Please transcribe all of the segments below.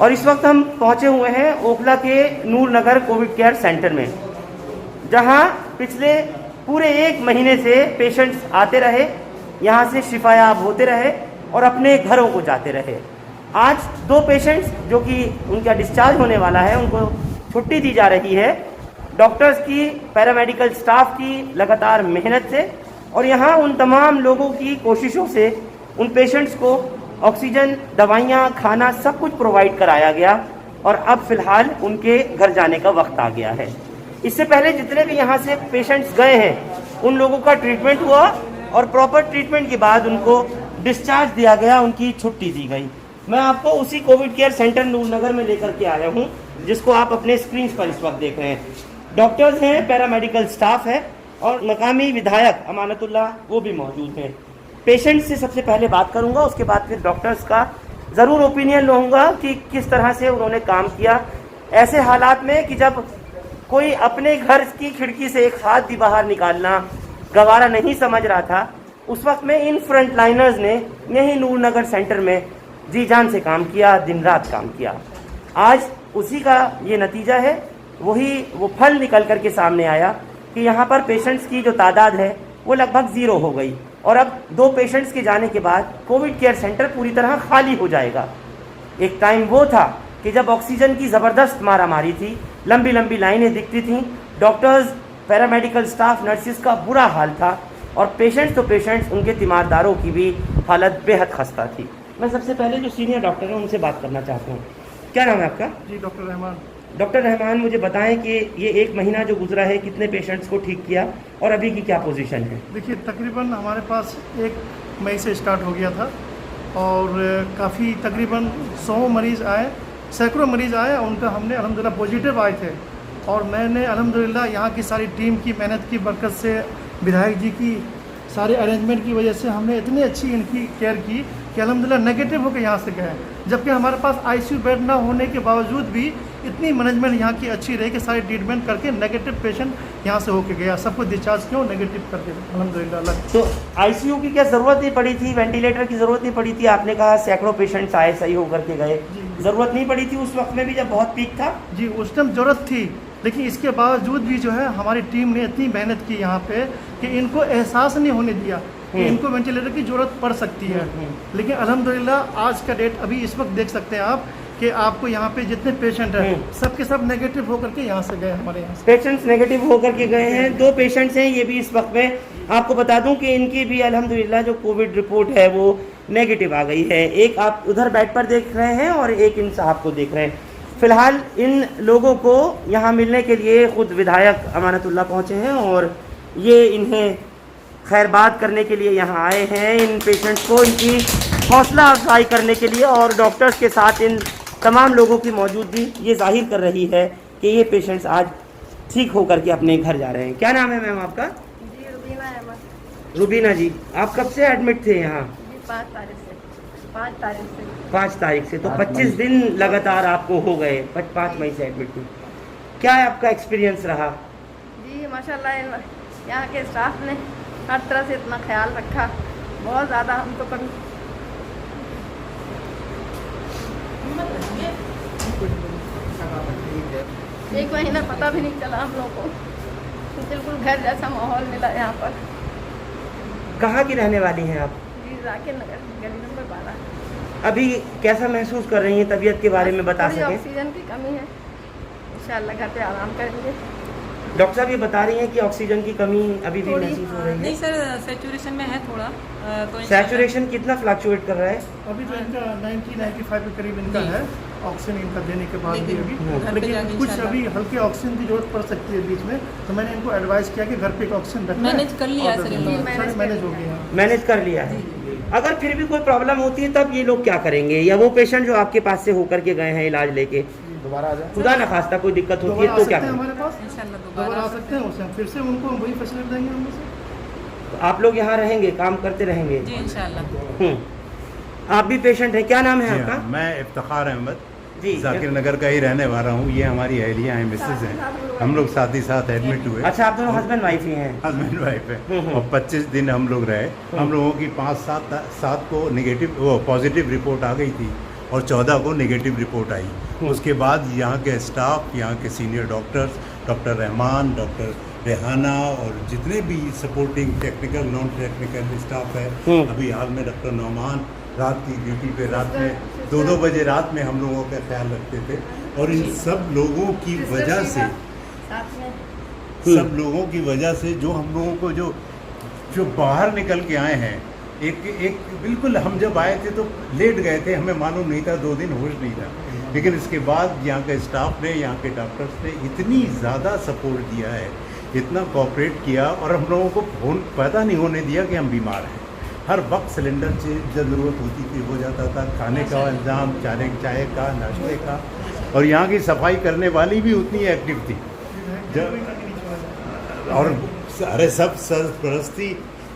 और इस वक्त हम पहुंचे हुए हैं ओखला के नूर नगर कोविड केयर सेंटर में, जहां पिछले पूरे 1 महीने से पेशेंट्स आते रहे, यहां से शिफायाब होते रहे और अपने घरों को जाते रहे। आज 2 पेशेंट्स जो कि उनका डिस्चार्ज होने वाला है, उनको छुट्टी दी जा रही है डॉक्टर्स की, पैरामेडिकल स्टाफ की लगातार मेहनत से और यहाँ उन तमाम लोगों की कोशिशों से उन पेशेंट्स को ऑक्सीजन, दवाइयाँ, खाना सब कुछ प्रोवाइड कराया गया और अब फ़िलहाल उनके घर जाने का वक्त आ गया है। इससे पहले जितने भी यहाँ से पेशेंट्स गए हैं उन लोगों का ट्रीटमेंट हुआ और प्रॉपर ट्रीटमेंट के बाद उनको डिस्चार्ज दिया गया, उनकी छुट्टी दी गई। मैं आपको उसी कोविड केयर सेंटर नूर नगर में लेकर के आया हूँ जिसको आप अपने स्क्रीन पर इस वक्त देख रहे हैं। डॉक्टर्स हैं, पैरामेडिकल स्टाफ है और मकामी विधायक अमानतुल्लाह वो भी मौजूद हैं। पेशेंट से सबसे पहले बात करूंगा, उसके बाद फिर डॉक्टर्स का ज़रूर ओपिनियन लूँगा कि किस तरह से उन्होंने काम किया ऐसे हालात में कि जब कोई अपने घर की खिड़की से एक हाथ भी बाहर निकालना गवारा नहीं समझ रहा था। उस वक्त में इन फ्रंट लाइनर्स ने यहीं नूर नगर सेंटर में जी जान से काम किया, दिन रात काम किया। आज उसी का ये नतीजा है, वो फल निकल कर के सामने आया कि यहाँ पर पेशेंट्स की जो तादाद है वो लगभग 0 हो गई और अब 2 पेशेंट्स के जाने के बाद कोविड केयर सेंटर पूरी तरह खाली हो जाएगा। एक टाइम वो था कि जब ऑक्सीजन की ज़बरदस्त मारामारी थी, लंबी लंबी लाइनें दिखती थीं, डॉक्टर्स, पैरामेडिकल स्टाफ, नर्सिस का बुरा हाल था और पेशेंट्स तो पेशेंट्स, उनके तीमारदारों की भी हालत बेहद खस्ता थी। मैं सबसे पहले जो सीनियर डॉक्टर हैं उनसे बात करना चाहता हूँ। क्या नाम है आपका? जी, डॉक्टर रहमान। डॉक्टर रहमान, मुझे बताएं कि ये 1 महीना जो गुजरा है कितने पेशेंट्स को ठीक किया और अभी की क्या पोजीशन है? देखिए, तकरीबन हमारे पास 1 मई से स्टार्ट हो गया था और काफ़ी तकरीबन 100 मरीज़ आए, सैकड़ों मरीज़ आए, उनका हमने अल्हम्दुलिल्लाह पॉजिटिव आए थे और मैंने अल्हम्दुलिल्लाह यहाँ की सारी टीम की मेहनत की बरकत से, विधायक जी की सारे अरेंजमेंट की वजह से हमने इतनी अच्छी इनकी केयर की कि अल्हम्दुलिल्लाह नेगेटिव होकर यहाँ से गए। जबकि हमारे पास आईसीयू बेड ना होने के बावजूद भी इतनी मैनेजमेंट यहाँ की अच्छी रही कि सारी ट्रीटमेंट करके नेगेटिव पेशेंट यहाँ से होके गया, सबको डिस्चार्ज किया नेगेटिव करके अल्हम्दुलिल्लाह। तो आईसीयू की क्या ज़रूरत नहीं पड़ी थी, वेंटिलेटर की ज़रूरत नहीं पड़ी थी? आपने कहा सैकड़ों पेशेंट्स आए, सही होकर के गए, ज़रूरत नहीं पड़ी थी उस वक्त में भी जब बहुत पीक था? जी, उस टाइम ज़रूरत थी, लेकिन इसके बावजूद भी जो है हमारी टीम ने इतनी मेहनत की यहाँ पे कि इनको एहसास नहीं होने दिया कि इनको वेंटिलेटर की ज़रूरत पड़ सकती है। लेकिन अल्हम्दुलिल्लाह आज का डेट अभी इस वक्त देख सकते हैं आप कि आपको यहाँ पे जितने पेशेंट हैं सबके सब नेगेटिव होकर के यहाँ से गए, हमारे यहाँ से पेशेंट्स नेगेटिव होकर के गए हैं। 2 पेशेंट्स हैं ये भी इस वक्त में, आपको बता दूं कि इनकी भी अल्हम्दुलिल्लाह जो कोविड रिपोर्ट है वो नेगेटिव आ गई है। एक आप उधर बेड पर देख रहे हैं और एक इन साहब को देख रहे हैं। फिलहाल इन लोगों को यहाँ मिलने के लिए खुद विधायक अमानतुल्लाह पहुँचे हैं और ये इन्हें खैरबाद करने के लिए यहाँ आए हैं, इन पेशेंट्स को इनकी हौसला अफजाई करने के लिए। और डॉक्टर्स के साथ इन तमाम लोगों की मौजूदगी ये जाहिर कर रही है कि ये पेशेंट्स आज ठीक होकर के अपने घर जा रहे हैं। क्या नाम है मैम आपका? जी, रुबीना अहमद। रुबीना जी, आप कब से एडमिट थे यहाँ? जी, 5 तारीख से। 5 तारीख से, तो 25 दिन लगातार आपको हो गए, 5 मई से एडमिट थे। क्या आपका एक्सपीरियंस रहा? जी माशाल्लाह, यहाँ के स्टाफ ने हर तरह से इतना ख्याल रखा, बहुत ज़्यादा। हम तो कभी 1 महीना पता भी नहीं चला हम लोग को, बिल्कुल घर जैसा माहौल मिला यहाँ पर। कहाँ की रहने वाली हैं आप? जी, जाकिर नगर, गली नंबर 12। अभी कैसा महसूस कर रही हैं, तबीयत के बारे में बता सकें? ऑक्सीजन की कमी है, इंशाल्लाह घर पे आराम करेंगे। डॉक्टर साहब ये बता रही हैं कि ऑक्सीजन की कमी अभी भी महसूस हो रही है? नहीं सर, सैचुरेशन में है थोड़ा। तो सैचुरेशन कितना फ्लक्चुएट कर रहा है? अभी तो इनका 90-95 के करीब इनका है ऑक्सीजन, इनका देने के बाद भी अभी, लेकिन कुछ अभी हल्के ऑक्सीजन की जरूरत पड़ सकती है बीच में, तो मैंने इनको एडवाइस किया कि घर पे एक ऑक्सीजन रखना। मैनेज कर लिया सर, मैनेज हो गया, मैनेज कर लिया है। अगर फिर भी कोई प्रॉब्लम होती है तब ये लोग क्या करेंगे? या वो पेशेंट जो आपके पास से होकर के गए हैं इलाज लेके, दोबारा आ जाए, खुदा न खास्ता कोई दिक्कत होती है तो क्या करेंगे? हमारे पास दोबारा आ सकते हैं, उससे फिर से उनको वही फैसिलिटी देंगे हम से। तो आप लोग यहाँ रहेंगे, काम करते रहेंगे? जी इंशाल्लाह। आप भी पेशेंट हैं, क्या नाम है आपका? मैं इफ्तिखार अहमद जी, जाकिर नगर का ही रहने वाला हूँ। ये हमारी अहलिया हैं, मिसेज हैं, हम लोग साथ ही साथ एडमिट हुए। अच्छा, आप दोनों हस्बैंड वाइफ ही हैं? हस्बैंड वाइफ है और 25 दिन हम लोग रहे। हम लोगों की 5-7 को नेगेटिव वो पॉजिटिव रिपोर्ट आ गई थी और 14 को नेगेटिव रिपोर्ट आई। उसके बाद यहाँ के स्टाफ, यहाँ के senior doctors, doctor Rahman, doctor Rehana और जितने भी supporting technical non technical staff है, अभी हाल में डॉक्टर नौमान रात की ड्यूटी पे, रात में 2-2 बजे रात में हम लोगों का ख्याल रखते थे। और इन सब लोगों की वजह से, सब लोगों की वजह से जो हम लोगों को जो बाहर निकल के आए हैं, एक बिल्कुल हम जब आए थे तो लेट गए थे, हमें मालूम नहीं था, 2 दिन होश नहीं था। लेकिन इसके बाद यहाँ के स्टाफ ने, यहाँ के डॉक्टर्स ने इतनी ज़्यादा सपोर्ट दिया है, इतना कोऑपरेट किया और हम लोगों को फोन पता नहीं होने दिया कि हम बीमार हैं। हर वक्त सिलेंडर से जब ज़रूरत होती थी हो जाता था, खाने का इंतजाम, चाय का, नाश्ते का, और यहाँ की सफाई करने वाली भी उतनी एक्टिव थी। और अरे सब सरपरस्ती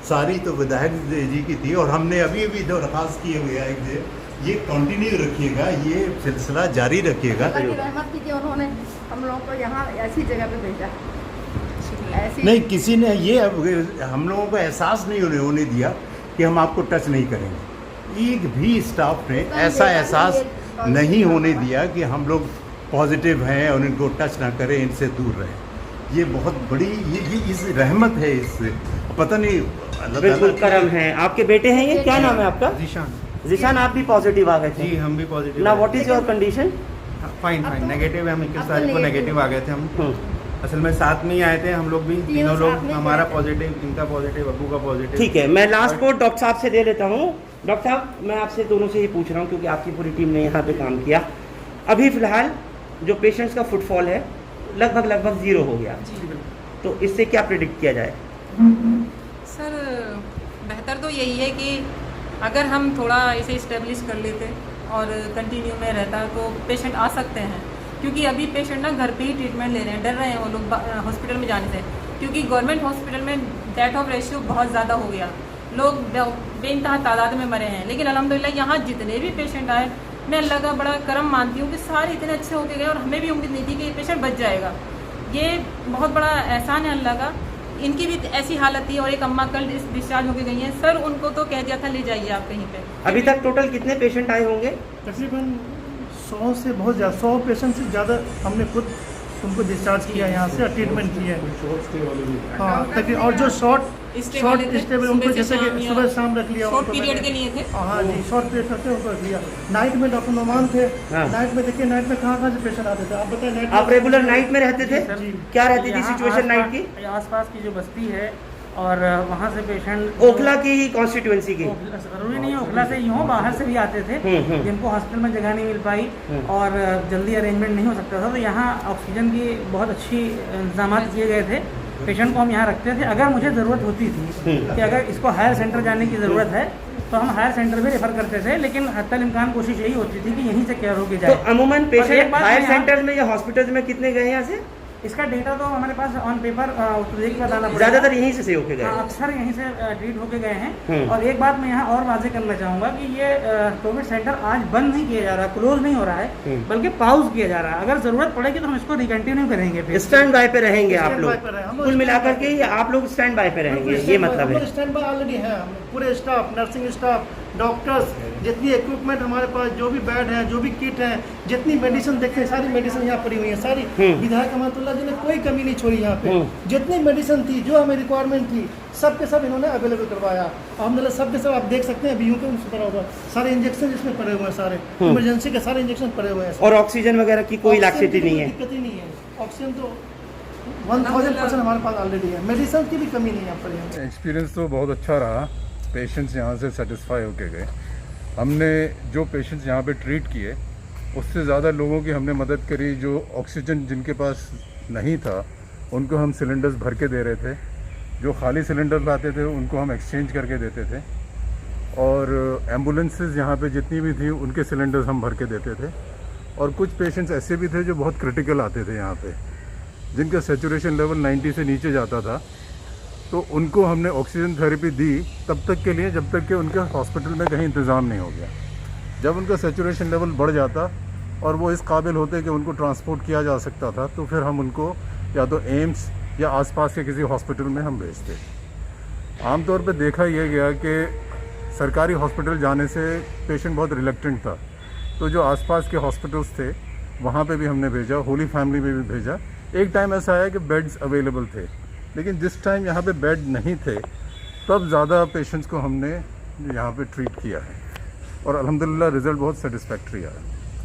सारी तो विधायक जी की थी। और हमने अभी दरख्वास्त की है विधायक जी, ये कंटिन्यू रखिएगा, ये सिलसिला जारी रखिएगा। रहमत की कि उन्होंने हम लोगों को यहाँ ऐसी जगह पे भेजा। नहीं, किसी ने ये हम लोगों को एहसास नहीं होने दिया कि हम आपको टच नहीं करेंगे। एक भी स्टाफ ने ऐसा एहसास नहीं होने दिया कि हम लोग पॉजिटिव हैं और इनको टच ना करें, इनसे दूर रहें। ये बहुत बड़ी ये इस रहमत है, इससे पता नहीं बिल्कुल करम है। आपके बेटे हैं ये, क्या नाम है आपका? जिशान, आप भी पॉजिटिव आ गए थे? जी, हम भी पॉजिटिव। ना what is your condition? Fine, negative है। हम 21 तारीख को नेगेटिव आ गए थे हम। असल में साथ में ही आए थे हम लोग भी, तीनों लोग, हमारा पॉजिटिव, इनका पॉजिटिव, अब्बू का पॉजिटिव। ठीक है, मैं लास्ट कोट डॉक्टर साहब से दे लेता हूँ। डॉक्टर साहब, मैं आपसे दोनों से ही पूछ रहा हूँ क्योंकि आपकी पूरी टीम ने यहाँ पे काम किया। अभी फिलहाल जो पेशेंट्स का फुटफॉल है लगभग 0 हो गया, तो इससे क्या प्रिडिक्ट किया जाए? सर, बेहतर तो यही है कि अगर हम थोड़ा इसे इस्टेब्लिश कर लेते और कंटिन्यू में रहता तो पेशेंट आ सकते हैं। क्योंकि अभी पेशेंट ना घर पे ही ट्रीटमेंट ले रहे हैं, डर रहे हैं वो लोग हॉस्पिटल में जाने से, क्योंकि गवर्नमेंट हॉस्पिटल में डेथ ऑफ रेशियो बहुत ज़्यादा हो गया, लोग बेइंतहा तादाद में मरे हैं। लेकिन अल्हम्दुलिल्लाह यहाँ जितने भी पेशेंट आए, मैं अल्लाह का बड़ा करम मानती हूँ कि सारे इतने अच्छे होके गए और हमें भी उम्मीद नहीं थी कि ये पेशेंट बच जाएगा। ये बहुत बड़ा एहसान है अल्लाह का। इनकी भी ऐसी हालत थी और एक अम्मा कल डिस्चार्ज होके गई हैं। सर, उनको तो कह दिया था ले जाइए आप कहीं पे। अभी तक टोटल कितने पेशेंट आए होंगे? तकरीबन 100 से बहुत ज़्यादा, 100 पेशेंट से ज़्यादा हमने खुद उनको डिस्चार्ज किया यहाँ से और ट्रीटमेंट किया है। हाँ, तकरीबन। और जो शॉर्ट स्टेबल उनको जैसे कि सुबह शाम रख लिया, शॉर्ट पीरियड के लिए थे। हाँ जी, शॉर्ट पीरियड करते उनको रख लिया। नाइट में डॉक्टर नौमान थे। नाइट में देखिए, नाइट में कहाँ से पेशेंट आते थे, आप बताएं। नाइट आप रेगुलर नाइट में रहते थे? क्या रहती थी सिचुएशन नाइट की? आसपास की जो बस्ती है और वहाँ से पेशेंट ओखला की ही कॉन्स्टिट्यूएंसी की? जरूरी नहीं है ओखला से ही हो, बाहर से भी आते थे जिनको हॉस्पिटल में जगह नहीं मिल पाई और जल्दी अरेंजमेंट नहीं हो सकता था, तो यहाँ ऑक्सीजन की बहुत अच्छी इंतजाम किए गए थे। पेशेंट को हम यहाँ रखते थे। अगर मुझे ज़रूरत होती थी कि अगर इसको हायर सेंटर जाने की ज़रूरत है तो हम हायर सेंटर में रेफर करते थे, लेकिन हत्तल इम्कान कोशिश यही होती थी कि यहीं से केयर होके जाए। तो अमूमन पेशेंट हायर सेंटर में या हॉस्पिटल में कितने गए यहाँ से? इसका डेटा तो हमारे पास ऑन पेपर बताना पड़ेगा। ज्यादातर यहीं से होके गए? अक्सर यहीं से ट्रीट होके गए हैं। और एक बात मैं यहाँ और वाजे करना चाहूँगा कि ये कोविड सेंटर आज बंद नहीं किया जा रहा, क्लोज नहीं हो रहा है, बल्कि पाउज किया जा रहा है। अगर जरूरत पड़ेगी तो हम इसको रिकंटिन्यू करेंगे। स्टैंड बाय पे रहेंगे आप लोग कुल मिलाकर के? आप लोग स्टैंड बाय पे रहेंगे, ये मतलब है? स्टैंड बाय ऑलरेडी है, पूरे स्टाफ, नर्सिंग स्टाफ, डॉक्टर्स, जितनी इक्विपमेंट हमारे पास, जो भी बेड है, जो भी किट है, जितनी मेडिसिन देखते हैं, सारी मेडिसिन यहाँ पड़ी हुई है। सारी विधायक अहमदुल्लाह जी ने कोई कमी नहीं छोड़ी यहाँ पे। जितनी मेडिसिन थी, जो हमें रिक्वायरमेंट थी, सब के सब इन्होंने अवेलेबल करवाया। अलहमदुलिल्लाह सब के सब आप देख सकते हैं, अभी यूं के पड़ा हुआ सारे इंजेक्शन इसमें पड़े हुए हैं, सारे इमरजेंसी के सारे इंजेक्शन पड़े हुए हैं। और ऑक्सीजन वगैरह की कोई लाक्षिति नहीं है? दिक्कत ही नहीं है। ऑक्सीजन तो 1000% हमारे पास ऑलरेडी है, मेडिसिन की भी कमी नहीं है यहाँ पर। एक्सपीरियंस तो बहुत अच्छा रहा, पेशेंट्स यहाँ से सेटिस्फाई होके गए। हमने जो पेशेंट्स यहाँ पे ट्रीट किए उससे ज़्यादा लोगों की हमने मदद करी। जो ऑक्सीजन जिनके पास नहीं था उनको हम सिलेंडर्स भर के दे रहे थे, जो खाली सिलेंडर लाते थे उनको हम एक्सचेंज करके देते थे, और एम्बुलेंसेस यहाँ पे जितनी भी थी उनके सिलेंडर्स हम भर के देते थे। और कुछ पेशेंट्स ऐसे भी थे जो बहुत क्रिटिकल आते थे यहाँ पे, जिनका सेचुरेशन लेवल 90 से नीचे जाता था, तो उनको हमने ऑक्सीजन थेरेपी दी तब तक के लिए जब तक कि उनके हॉस्पिटल में कहीं इंतज़ाम नहीं हो गया। जब उनका सेचुरेशन लेवल बढ़ जाता और वो इस काबिल होते कि उनको ट्रांसपोर्ट किया जा सकता था, तो फिर हम उनको या तो एम्स या आसपास के किसी हॉस्पिटल में हम भेजते। आमतौर पे देखा यह गया कि सरकारी हॉस्पिटल जाने से पेशेंट बहुत रिलेक्टेंट था तो जो आसपास के हॉस्पिटल्स थे वहाँ पे भी हमने भेजा, होली फैमिली में भी भेजा। एक टाइम ऐसा आया कि बेड्स अवेलेबल थे, लेकिन जिस टाइम यहाँ पे बेड नहीं थे तब ज़्यादा पेशेंट्स को हमने यहाँ पे ट्रीट किया है और अल्हम्दुलिल्लाह रिज़ल्ट बहुत सेटिस्फैक्ट्री आया।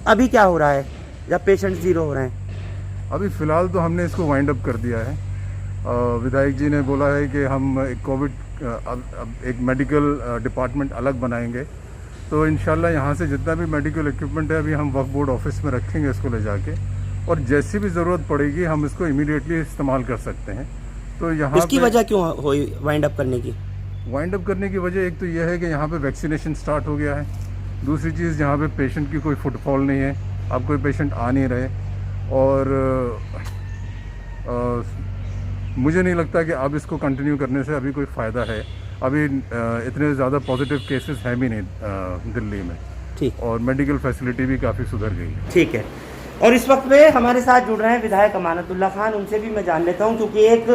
अभी क्या हो रहा है जब पेशेंट ज़ीरो हो रहे हैं? अभी फ़िलहाल तो हमने इसको वाइंड अप कर दिया है। विधायक जी ने बोला है कि हम एक कोविड अब एक मेडिकल डिपार्टमेंट अलग बनाएंगे, तो इंशाल्लाह यहाँ से जितना भी मेडिकल इक्विपमेंट है अभी हम वक्फ बोर्ड ऑफिस में रखेंगे इसको ले जाके, और जैसी भी ज़रूरत पड़ेगी हम इसको इमीडिएटली इस्तेमाल कर सकते हैं। तो यहाँ इसकी वजह क्यों हुई वाइंड अप करने की? वाइंड अप करने की वजह एक तो यह है कि यहाँ पे वैक्सीनेशन स्टार्ट हो गया है। दूसरी चीज़, यहाँ पे पेशेंट की कोई फुटफॉल नहीं है, अब कोई पेशेंट आ नहीं रहे, और मुझे नहीं लगता कि अब इसको कंटिन्यू करने से अभी कोई फ़ायदा है। अभी इतने ज़्यादा पॉजिटिव केसेस हैं भी नहीं दिल्ली में, ठीक, और मेडिकल फैसिलिटी भी काफ़ी सुधर गई है। ठीक है। और इस वक्त में हमारे साथ जुड़ रहे हैं विधायक अमानतुल्लाह खान, उनसे भी मैं जान लेता हूं, क्योंकि एक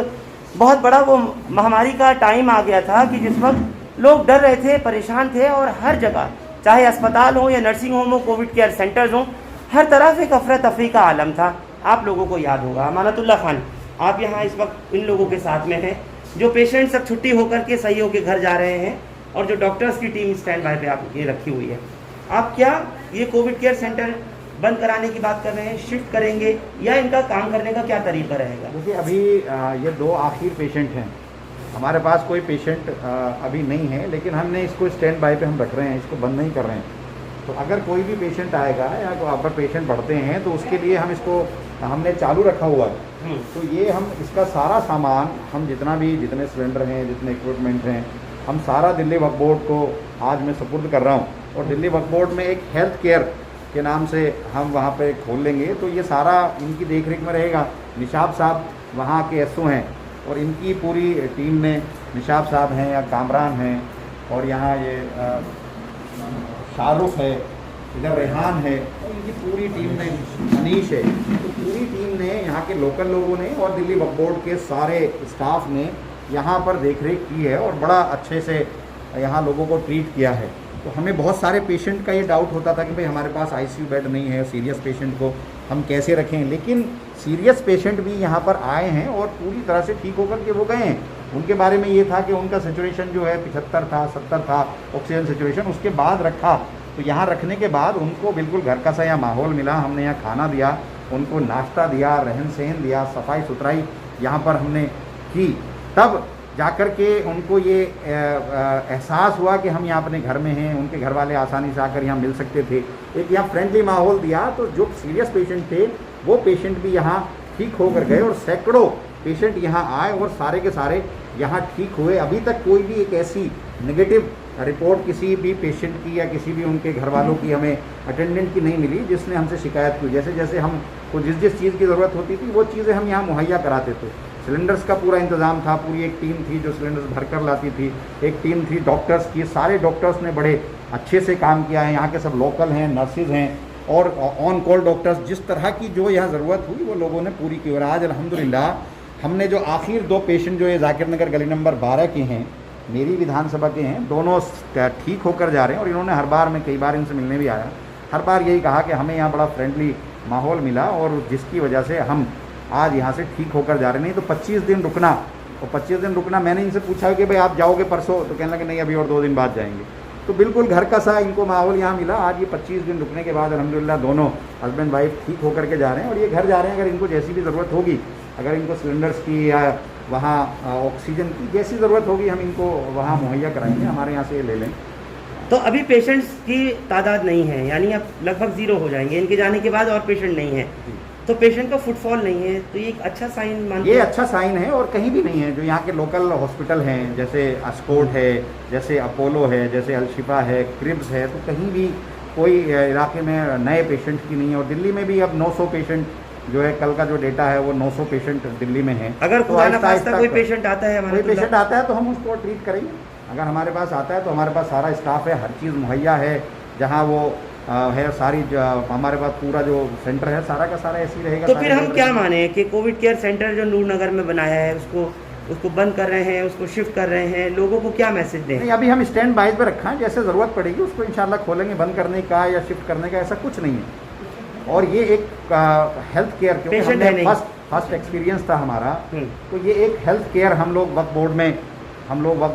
बहुत बड़ा वो महामारी का टाइम आ गया था कि जिस वक्त लोग डर रहे थे, परेशान थे, और हर जगह चाहे अस्पताल हो या नर्सिंग होम हो, कोविड केयर सेंटर्स हों, हर तरफ एक अफरा तफरी का आलम था। आप लोगों को याद होगा। अमानतुल्लाह खान, आप यहाँ इस वक्त इन लोगों के साथ में हैं जो पेशेंट सब छुट्टी होकर के सही होकर घर जा रहे हैं, और जो डॉक्टर्स की टीम स्टैंड बाय पे आप ये रखी हुई है। आप क्या ये कोविड केयर सेंटर बंद कराने की बात कर रहे हैं, शिफ्ट करेंगे, या इनका काम करने का क्या तरीका रहेगा? देखिए, अभी ये 2 आखिर पेशेंट हैं, हमारे पास कोई पेशेंट अभी नहीं है, लेकिन हमने इसको स्टैंड बाय पे हम रख रहे हैं, इसको बंद नहीं कर रहे हैं। तो अगर कोई भी पेशेंट आएगा या अगर पेशेंट बढ़ते हैं तो उसके लिए हम इसको हमने चालू रखा हुआ है। तो ये हम इसका सारा सामान, हम जितने सिलेंडर हैं, जितने इक्विपमेंट हैं, हम सारा दिल्ली वक्फ बोर्ड को आज मैं सुपुर्द कर रहा हूँ, और दिल्ली वक्फ बोर्ड में एक हेल्थ केयर के नाम से हम वहाँ पे खोल लेंगे। तो ये सारा इनकी देखरेख में रहेगा। निशाब साहब वहाँ के एसओ हैं, और इनकी पूरी टीम में निशाब साहब हैं या कामरान हैं, और यहाँ ये शाहरुख है, इधर रेहान है, और इनकी पूरी टीम में अनीश है। तो पूरी टीम ने, यहाँ के लोकल लोगों ने और दिल्ली वक्फ बोर्ड के सारे स्टाफ ने यहाँ पर देखरेख की है, और बड़ा अच्छे से यहाँ लोगों को ट्रीट किया है। तो हमें बहुत सारे पेशेंट का ये डाउट होता था कि भाई हमारे पास आईसीयू बेड नहीं है, सीरियस पेशेंट को हम कैसे रखें, लेकिन सीरियस पेशेंट भी यहाँ पर आए हैं और पूरी तरह से ठीक होकर के वो गए हैं। उनके बारे में ये था कि उनका सिचुएशन जो है 75 था, 70 था ऑक्सीजन सिचुएशन, उसके बाद रखा। तो यहाँ रखने के बाद उनको बिल्कुल घर का सा यहाँ माहौल मिला, हमने यहाँ खाना दिया, उनको नाश्ता दिया, रहन सहन दिया, सफाई सुथराई यहाँ पर हमने की, तब जाकर के उनको ये एहसास हुआ कि हम यहाँ अपने घर में हैं, उनके घर वाले आसानी से आकर यहाँ मिल सकते थे। एक यहाँ फ्रेंडली माहौल दिया, तो जो सीरियस पेशेंट थे वो पेशेंट भी यहाँ ठीक होकर गए, और सैकड़ों पेशेंट यहाँ आए और सारे के सारे यहाँ ठीक हुए। अभी तक कोई भी एक ऐसी नेगेटिव रिपोर्ट किसी भी पेशेंट की या किसी भी उनके घर वालों की हमें अटेंडेंट की नहीं मिली जिसने हमसे शिकायत की। जैसे जैसे हमको जिस चीज़ की ज़रूरत होती थी वो चीज़ें हम यहाँ मुहैया कराते थे। सिलेंडर्स का पूरा इंतज़ाम था, पूरी एक टीम थी जो सिलेंडर्स भर कर लाती थी, एक टीम थी डॉक्टर्स की, सारे डॉक्टर्स ने बड़े अच्छे से काम किया है। यहाँ के सब लोकल हैं, नर्सिज़ हैं और ऑन कॉल डॉक्टर्स, जिस तरह की जो यहाँ ज़रूरत हुई वो लोगों ने पूरी की। और आज अल्हम्दुलिल्लाह हमने जो आखिर 2 पेशेंट जो ये जाकिर नगर गली नंबर 12 के हैं, मेरी विधानसभा के हैं, दोनों ठीक होकर जा रहे हैं। और इन्होंने हर बार, मैं कई बार इनसे मिलने भी आया, हर बार यही कहा कि हमें यहाँ बड़ा फ्रेंडली माहौल मिला और जिसकी वजह से हम आज यहाँ से ठीक होकर जा रहे। नहीं तो 25 दिन रुकना, और 25 दिन रुकना, मैंने इनसे पूछा कि भाई आप जाओगे परसों, तो कहने लगे नहीं अभी और 2 दिन बाद जाएंगे। तो बिल्कुल घर का सा इनको माहौल यहाँ मिला। आज ये 25 दिन रुकने के बाद अल्हम्दुलिल्लाह दोनों हस्बैंड वाइफ ठीक होकर के जा रहे हैं और ये घर जा रहे हैं। अगर इनको जैसी भी ज़रूरत होगी, अगर इनको सिलेंडर्स की या वहाँ ऑक्सीजन की जैसी ज़रूरत होगी, हम इनको वहाँ मुहैया कराएंगे, हमारे यहाँ से ले लें। तो अभी पेशेंट्स की तादाद नहीं है, यानी अब लगभग 0 हो जाएंगे इनके जाने के बाद, और पेशेंट नहीं है, तो पेशेंट का फुटफॉल नहीं है, तो ये एक अच्छा साइन मानते हैं? ये अच्छा साइन है, और कहीं भी नहीं है। जो यहाँ के लोकल हॉस्पिटल हैं, जैसे अस्कोट है, जैसे अपोलो है, जैसे अलशिफा है, क्रिब्स है, तो कहीं भी कोई इलाके में नए पेशेंट की नहीं है। और दिल्ली में भी अब 900 पेशेंट जो है, कल का जो डेटा है वो 900 पेशेंट दिल्ली में है। अगर खुदा न खास्ता कोई पेशेंट आता है, कोई पेशेंट आता है तो हम उसको ट्रीट करेंगे। अगर हमारे पास आता है तो हमारे पास सारा स्टाफ है, हर चीज़ मुहैया है, जहाँ वो है सारी हमारे पास पूरा जो सेंटर है सारा का सारा ऐसे ही रहेगा। तो फिर हम क्या माने कि कोविड केयर सेंटर जो नूर नगर में बनाया है उसको उसको बंद कर रहे हैं, उसको शिफ्ट कर रहे हैं, लोगों को क्या मैसेज दें? नहीं, अभी हम स्टैंड बाय पे रखा है, जैसे ज़रूरत पड़ेगी उसको इंशाल्लाह खोलेंगे, बंद करने का या शिफ्ट करने का ऐसा कुछ नहीं है। और ये एक हेल्थ केयर, क्योंकि Patient है हमने नहीं। फर्स्ट एक्सपीरियंस था हमारा, तो ये एक हेल्थ केयर हम लोग वक्फ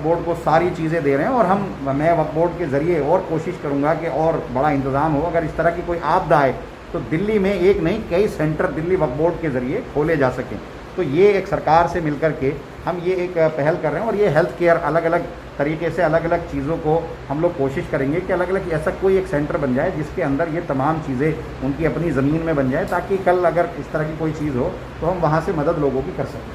बोर्ड को सारी चीज़ें दे रहे हैं। और मैं वक्फ बोर्ड के ज़रिए और कोशिश करूँगा कि और बड़ा इंतज़ाम हो। अगर इस तरह की कोई आपदा आए तो दिल्ली में एक नहीं कई सेंटर दिल्ली वक्फ बोर्ड के ज़रिए खोले जा सकें। तो ये एक सरकार से मिलकर के हम ये एक पहल कर रहे हैं। और ये हेल्थ केयर अलग अलग तरीके से अलग अलग चीज़ों को हम लोग कोशिश करेंगे कि अलग अलग ऐसा कोई एक सेंटर बन जाए जिसके अंदर ये तमाम चीज़ें उनकी अपनी ज़मीन में बन जाए, ताकि कल अगर इस तरह की कोई चीज़ हो तो हम वहाँ से मदद लोगों की कर सकें।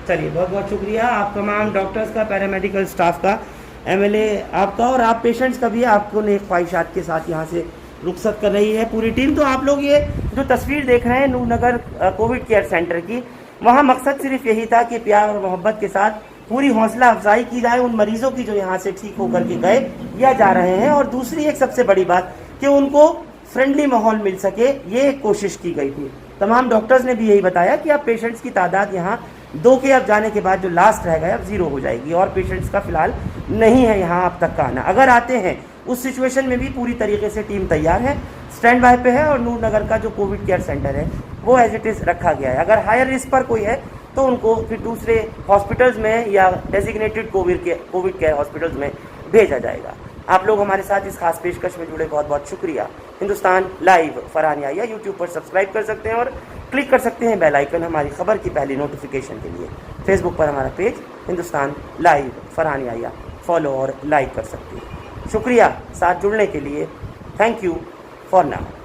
चलिए, बहुत बहुत शुक्रिया आप तमाम डॉक्टर्स का, पैरामेडिकल स्टाफ का, एमएलए आपका, और आप पेशेंट्स का भी। आपको नेक ख्वाहिशात के साथ यहाँ से रुखसत कर रही है पूरी टीम। तो आप लोग ये जो तस्वीर देख रहे हैं नूरनगर कोविड केयर सेंटर की, वहाँ मकसद सिर्फ यही था कि प्यार और मोहब्बत के साथ पूरी हौसला अफजाई की जाए उन मरीजों की जो यहाँ से ठीक होकर के गए या जा रहे हैं। और दूसरी एक सबसे बड़ी बात कि उनको फ्रेंडली माहौल मिल सके, ये कोशिश की गई थी। तमाम डॉक्टर्स ने भी यही बताया कि अब पेशेंट्स की तादाद यहाँ 2 के अब जाने के बाद जो लास्ट रह गए अब 0 हो जाएगी, और पेशेंट्स का फिलहाल नहीं है यहाँ अब तक का आना। अगर आते हैं उस सिचुएशन में भी पूरी तरीके से टीम तैयार है, स्टैंड बाय पे है। और नूरनगर का जो कोविड केयर सेंटर है वो एज इट इज़ रखा गया है। अगर हायर रिस्क पर कोई है तो उनको फिर दूसरे हॉस्पिटल्स में या डेजिग्नेटेड कोविड केयर हॉस्पिटल्स में भेजा जाएगा। आप लोग हमारे साथ इस खास पेशकश में जुड़े, बहुत बहुत शुक्रिया। हिंदुस्तान लाइव फरहान याहिया यूट्यूब पर सब्सक्राइब कर सकते हैं और क्लिक कर सकते हैं बेल आइकन हमारी खबर की पहली नोटिफिकेशन के लिए। फेसबुक पर हमारा page Hindustan Live Farhan Yahiya follow और लाइक कर सकते हैं। शुक्रिया साथ जुड़ने के लिए। Thank you for now.